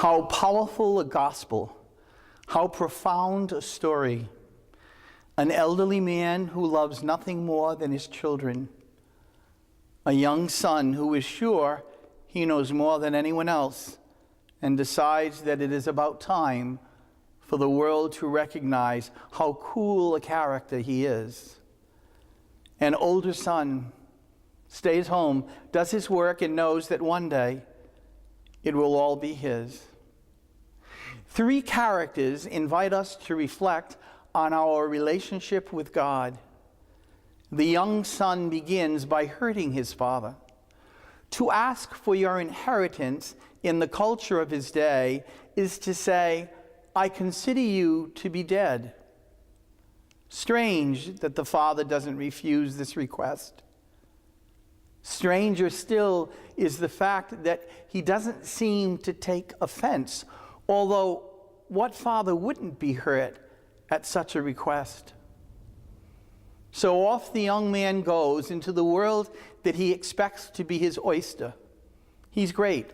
How powerful a gospel, how profound a story. An elderly man who loves nothing more than his children. A young son who is sure he knows more than anyone else and decides that it is about time for the world to recognize how cool a character he is. An older son stays home, does his work, and knows that one day it will all be his. Three characters invite us to reflect on our relationship with God. The young son begins by hurting his father. To ask for your inheritance in the culture of his day is to say, I consider you to be dead. Strange that the father doesn't refuse this request. Stranger still is the fact that he doesn't seem to take offense, although what father wouldn't be hurt at such a request? So off the young man goes into the world that he expects to be his oyster. He's great,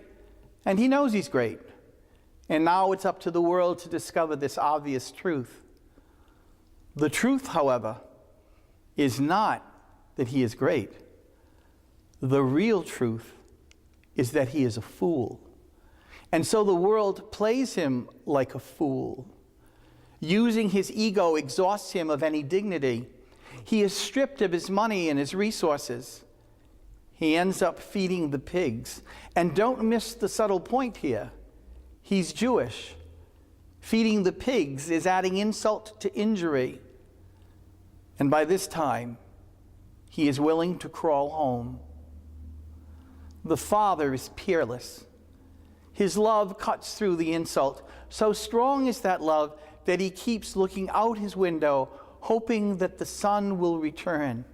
and he knows he's great. And now it's up to the world to discover this obvious truth. The truth, however, is not that he is great. The real truth is that he is a fool. And so the world plays him like a fool. Using his ego exhausts him of any dignity. He is stripped of his money and his resources. He ends up feeding the pigs. And don't miss the subtle point here. He's Jewish. Feeding the pigs is adding insult to injury. And by this time, he is willing to crawl home. The father is peerless. His love cuts through the insult. So strong is that love that he keeps looking out his window, hoping that the son will return.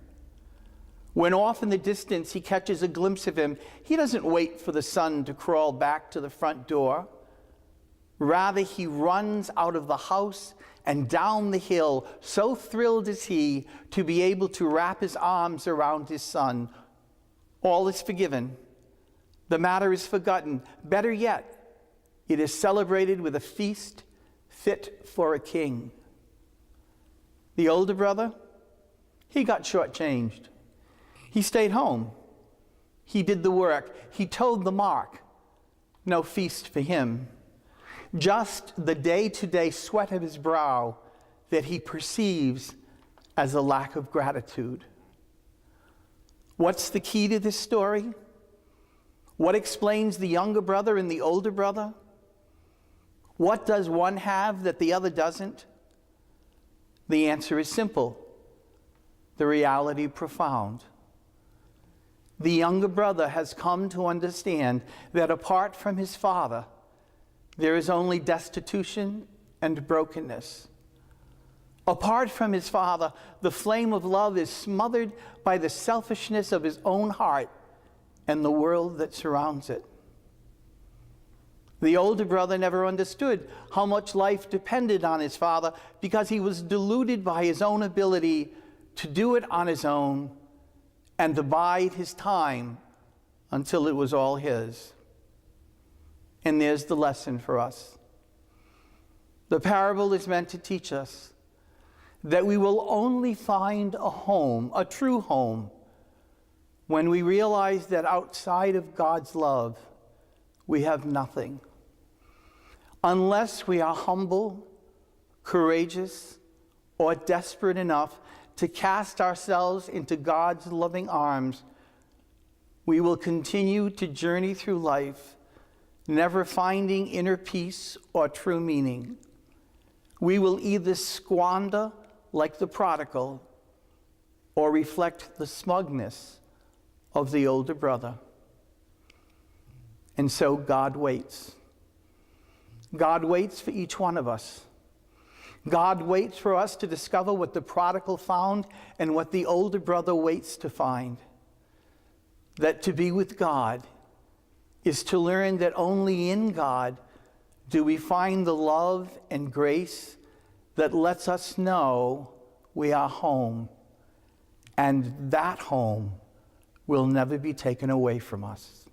When off in the distance he catches a glimpse of him, he doesn't wait for the son to crawl back to the front door. Rather, he runs out of the house and down the hill, so thrilled is he to be able to wrap his arms around his son. All is forgiven. The matter is forgotten. Better yet, it is celebrated with a feast fit for a king. The older brother, he got shortchanged. He stayed home. He did the work. He toed the mark. No feast for him. Just the day-to-day sweat of his brow that he perceives as a lack of gratitude. What's the key to this story? What explains the younger brother and the older brother? What does one have that the other doesn't? The answer is simple. The reality profound. The younger brother has come to understand that apart from his father, there is only destitution and brokenness. Apart from his father, the flame of love is smothered by the selfishness of his own heart and the world that surrounds it. The older brother never understood how much life depended on his father because he was deluded by his own ability to do it on his own and to bide his time until it was all his. And there's the lesson for us. The parable is meant to teach us that we will only find a home, a true home, when we realize that outside of God's love, we have nothing. Unless we are humble, courageous, or desperate enough to cast ourselves into God's loving arms, we will continue to journey through life, never finding inner peace or true meaning. We will either squander like the prodigal or reflect the smugness of the older brother. And so God waits. God waits for each one of us. God waits for us to discover what the prodigal found and what the older brother waits to find. That to be with God is to learn that only in God do we find the love and grace that lets us know we are home, and that home will never be taken away from us.